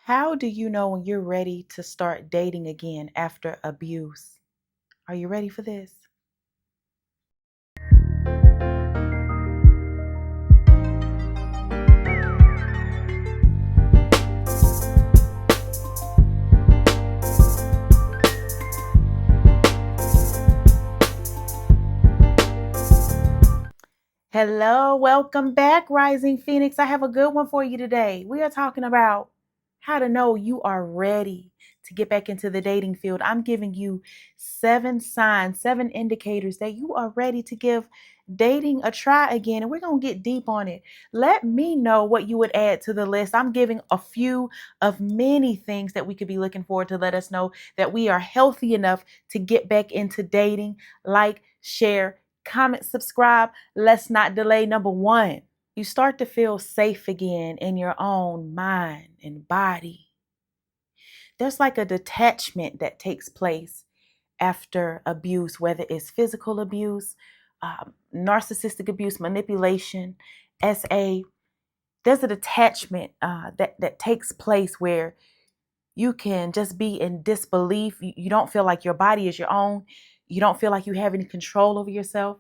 How do you know when you're ready to start dating again after abuse? Are you ready for this? Hello, welcome back, Rising Phoenix. I have a good one for you today. We are talking about how to know you are ready to get back into the dating field. I'm giving you 7 signs, 7 indicators that you are ready to give dating a try again. And we're going to get deep on it. Let me know what you would add to the list. I'm giving a few of many things that we could be looking for to let us know that we are healthy enough to get back into dating. Like, share, comment, subscribe. Let's not delay. Number one, you start to feel safe again in your own mind and body. There's like a detachment that takes place after abuse, whether it's physical abuse, narcissistic abuse, manipulation, SA. There's a detachment that takes place where you can just be in disbelief. You don't feel like your body is your own. You don't feel like you have any control over yourself.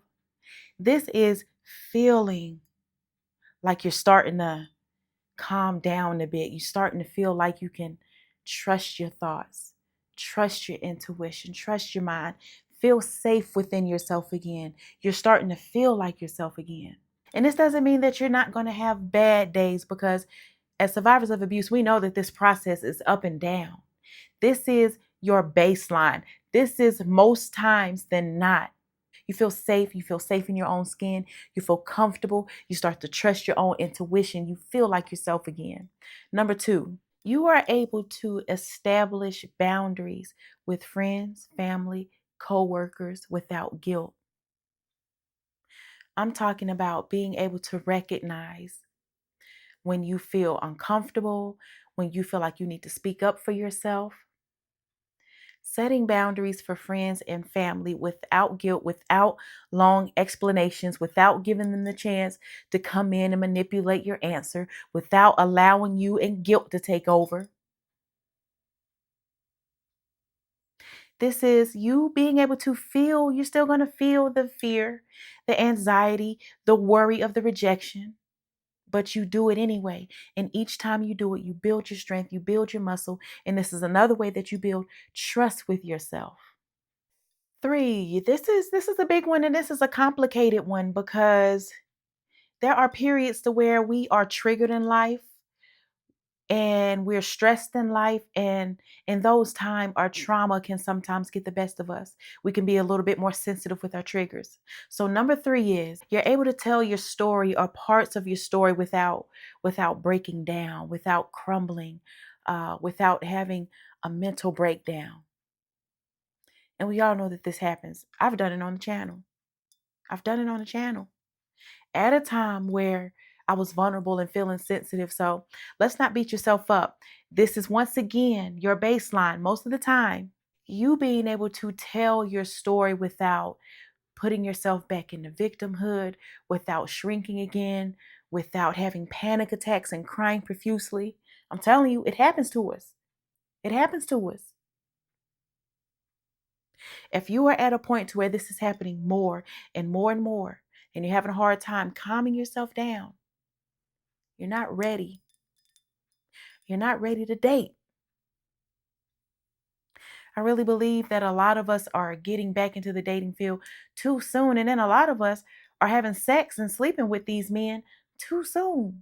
This is feeling like you're starting to calm down a bit. You're starting to feel like you can trust your thoughts, trust your intuition, trust your mind, feel safe within yourself again. You're starting to feel like yourself again. And this doesn't mean that you're not going to have bad days, because as survivors of abuse, we know that this process is up and down. This is your baseline. This is most times than not. You feel safe. You feel safe in your own skin. You feel comfortable. You start to trust your own intuition. You feel like yourself again. Number two, you are able to establish boundaries with friends, family, coworkers without guilt. I'm talking about being able to recognize when you feel uncomfortable, when you feel like you need to speak up for yourself. Setting boundaries for friends and family without guilt, without long explanations, without giving them the chance to come in and manipulate your answer, without allowing you and guilt to take over. This is you being able to feel, you're still going to feel the fear, the anxiety, the worry of the rejection, but you do it anyway. And each time you do it, you build your strength, you build your muscle. And this is another way that you build trust with yourself. Three, this is a big one, and this is a complicated one because there are periods to where we are triggered in life and we're stressed in life, and in those times our trauma can sometimes get the best of us. We can be a little bit more sensitive with our triggers. So number three is you're able to tell your story or parts of your story without breaking down, without crumbling, without having a mental breakdown. And we all know that this happens. I've done it on the channel. I've done it on the channel at a time where I was vulnerable and feeling sensitive. So let's not beat yourself up. This is once again your baseline most of the time. You being able to tell your story without putting yourself back into victimhood, without shrinking again, without having panic attacks and crying profusely. I'm telling you, it happens to us. It happens to us. If you are at a point to where this is happening more and more and more, and you're having a hard time calming yourself down, you're not ready. You're not ready to date. I really believe that a lot of us are getting back into the dating field too soon. And then a lot of us are having sex and sleeping with these men too soon,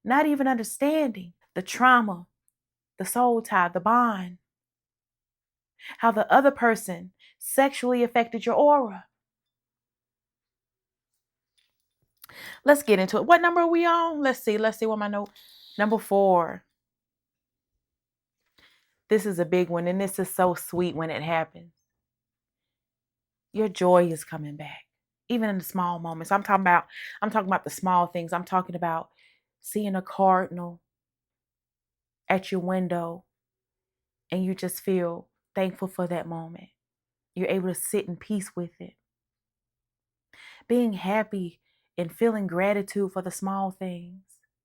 not even understanding the trauma, the soul tie, the bond, how the other person sexually affected your aura. Let's get into it. What number are we on? Let's see. Let's see what my note. Number four. This is a big one, and this is so sweet when it happens. Your joy is coming back, even in the small moments. I'm talking about the small things. I'm talking about seeing a cardinal at your window and you just feel thankful for that moment. You're able to sit in peace with it. Being happy and feeling gratitude for the small things.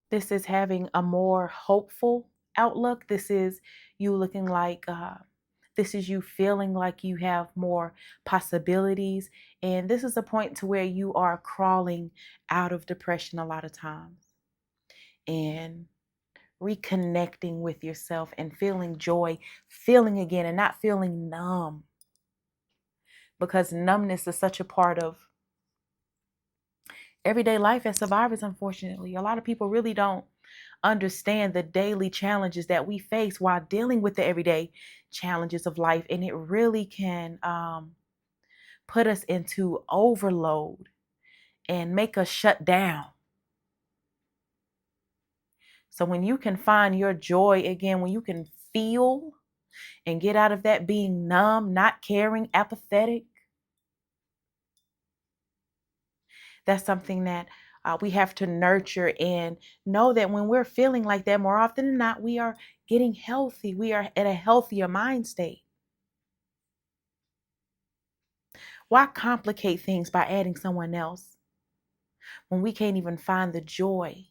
This is having a more hopeful outlook. This is you looking like, this is you feeling like you have more possibilities. And this is a point to where you are crawling out of depression a lot of times and reconnecting with yourself and feeling joy, feeling again and not feeling numb, because numbness is such a part of everyday life as survivors. Unfortunately, a lot of people really don't understand the daily challenges that we face while dealing with the everyday challenges of life, and it really can put us into overload and make us shut down. So when you can find your joy again, when you can feel and get out of that being numb, not caring, apathetic, that's something that we have to nurture and know that when we're feeling like that, more often than not, we are getting healthy. We are at a healthier mind state. Why complicate things by adding someone else when we can't even find the joy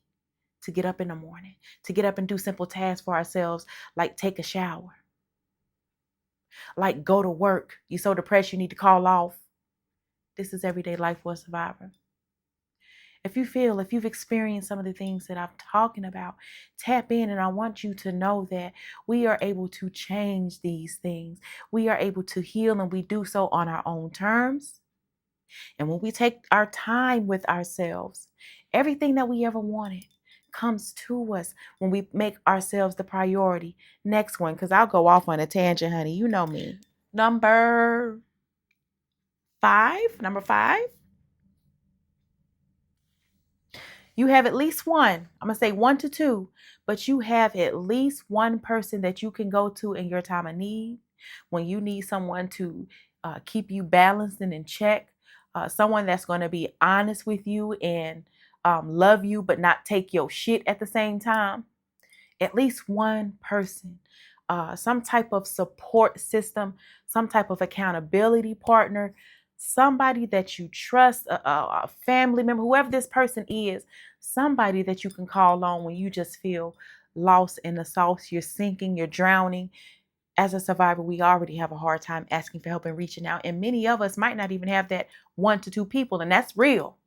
to get up in the morning, to get up and do simple tasks for ourselves, like take a shower, like go to work? You're so depressed you need to call off. This is everyday life for a survivor. If you've experienced some of the things that I'm talking about, tap in, and I want you to know that we are able to change these things. We are able to heal, and we do so on our own terms. And when we take our time with ourselves, everything that we ever wanted comes to us when we make ourselves the priority. Next one, because I'll go off on a tangent, honey. You know me. Number five. Number five. You have at least one, I'm going to say one to two, but you have at least one person that you can go to in your time of need, when you need someone to keep you balanced and in check, someone that's going to be honest with you and love you, but not take your shit at the same time. At least one person, some type of support system, some type of accountability partner, somebody that you trust, a family member, whoever this person is, somebody that you can call on when you just feel lost in the sauce, you're sinking, you're drowning. As a survivor, we already have a hard time asking for help and reaching out. And many of us might not even have that one to two people, and that's real.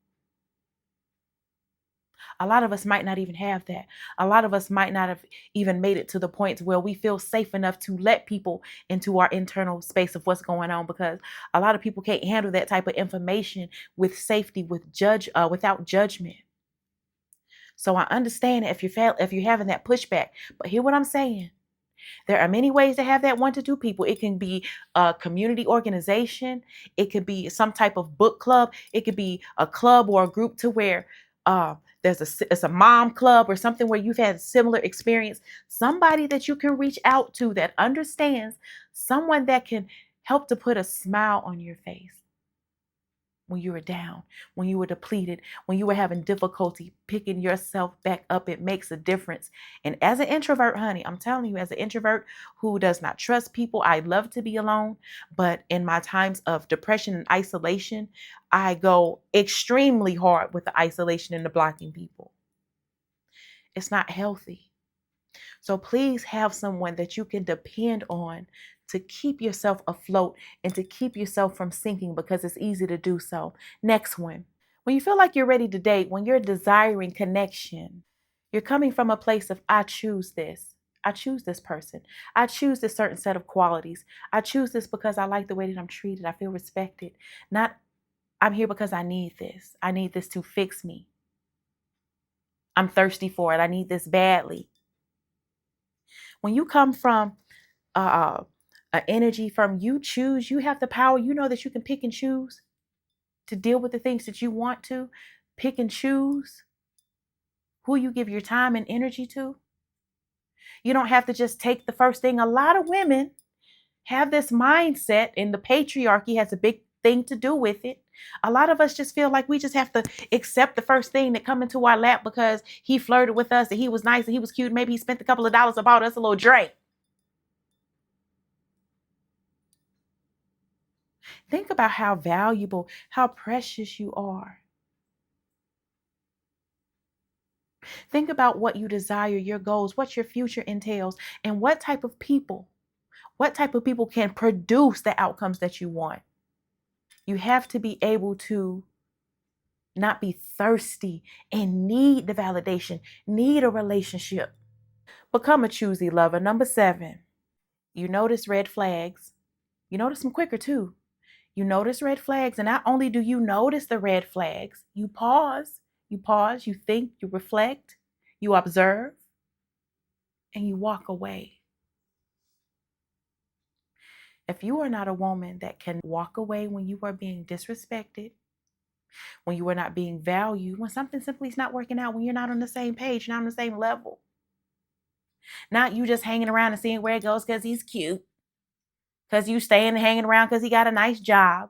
A lot of us might not even have that. A lot of us might not have even made it to the point where we feel safe enough to let people into our internal space of what's going on, because a lot of people can't handle that type of information with safety, without judgment. So I understand if you're having that pushback, but hear what I'm saying. There are many ways to have that one to two people. It can be a community organization. It could be some type of book club. It could be a club or a group to where it's a mom club or something where you've had a similar experience. Somebody that you can reach out to that understands, someone that can help to put a smile on your face when you were down, when you were depleted, when you were having difficulty picking yourself back up. It makes a difference. And as an introvert, honey, I'm telling you, as an introvert who does not trust people, I love to be alone. But in my times of depression and isolation, I go extremely hard with the isolation and the blocking people. It's not healthy. So please have someone that you can depend on to keep yourself afloat and to keep yourself from sinking, because it's easy to do so. Next one. When you feel like you're ready to date, when you're desiring connection, you're coming from a place of, I choose this. I choose this person. I choose this certain set of qualities. I choose this because I like the way that I'm treated. I feel respected. Not, I'm here because I need this. I need this to fix me. I'm thirsty for it. I need this badly. When you come from uh, energy from you choose, you have the power. You know that you can pick and choose to deal with the things that you want to. Pick and choose who you give your time and energy to. You don't have to just take the first thing. A lot of women have this mindset, and the patriarchy has a big thing to do with it. A lot of us just feel like we just have to accept the first thing that come into our lap because he flirted with us and he was nice and he was cute. Maybe he spent a couple of dollars and bought us a little drink. Think about how valuable, how precious you are. Think about what you desire, your goals, what your future entails, and what type of people can produce the outcomes that you want. You have to be able to not be thirsty and need the validation, need a relationship. Become a choosy lover. Number 7, you notice red flags. You notice them quicker too. You notice red flags, and not only do you notice the red flags, you pause, you think, you reflect, you observe, and you walk away. If you are not a woman that can walk away when you are being disrespected, when you are not being valued, when something simply is not working out, when you're not on the same page, not on the same level, not you just hanging around and seeing where it goes because he's cute, because you staying and hanging around because he got a nice job.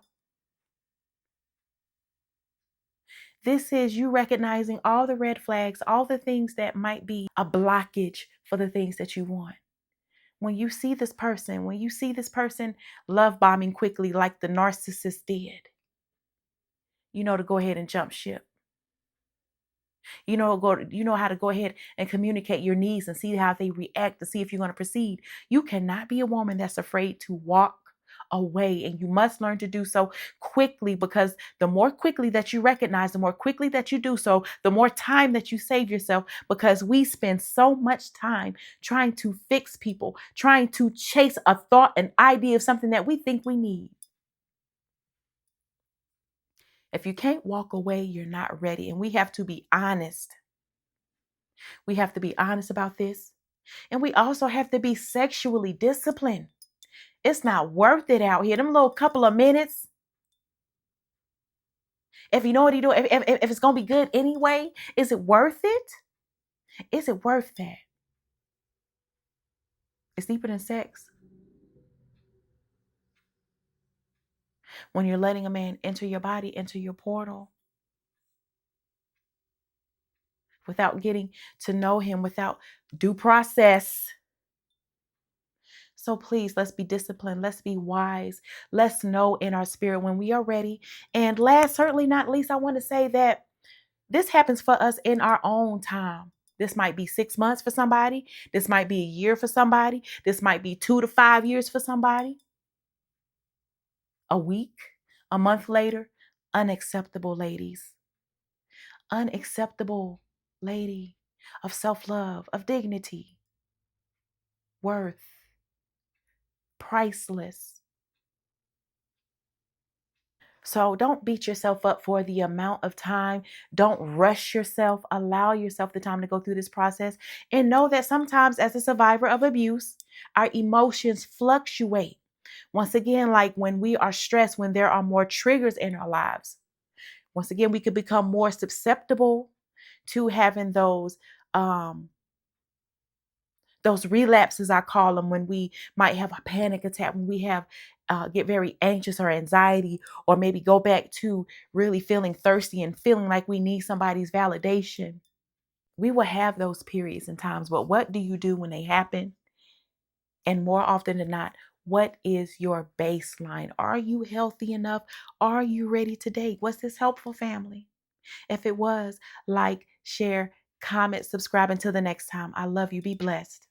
This is you recognizing all the red flags, all the things that might be a blockage for the things that you want. When you see this person love bombing quickly like the narcissist did, you know to go ahead and jump ship. You know how to go ahead and communicate your needs and see how they react to see if you're going to proceed. You cannot be a woman that's afraid to walk away, and you must learn to do so quickly, because the more quickly that you recognize, the more quickly that you do so, the more time that you save yourself, because we spend so much time trying to fix people, trying to chase a thought, an idea of something that we think we need. If you can't walk away, you're not ready, and we have to be honest. We have to be honest about this. And we also have to be sexually disciplined. It's not worth it out here. Them little couple of minutes. If you know what you do, if it's going to be good anyway, is it worth it? Is it worth that? It's deeper than sex. When you're letting a man enter your body, enter your portal, without getting to know him, without due process. So please, let's be disciplined. Let's be wise. Let's know in our spirit when we are ready. And last, certainly not least, I want to say that this happens for us in our own time. This might be 6 months for somebody. This might be a year for somebody. This might be 2 to 5 years for somebody. A week, a month later. Unacceptable, ladies. Unacceptable, lady, of self-love, of dignity, worth, priceless. So don't beat yourself up for the amount of time. Don't rush yourself. Allow yourself the time to go through this process. And know that sometimes, as a survivor of abuse, our emotions fluctuate. Once again, like when we are stressed, when there are more triggers in our lives, once again, we could become more susceptible to having those relapses, I call them, when we might have a panic attack, when we have get very anxious or anxiety, or maybe go back to really feeling thirsty and feeling like we need somebody's validation. We will have those periods and times, but what do you do when they happen? And more often than not, what is your baseline? Are you healthy enough? Are you ready to date? Was this helpful, family? If it was, like, share, comment, subscribe. Until the next time, I love you. Be blessed.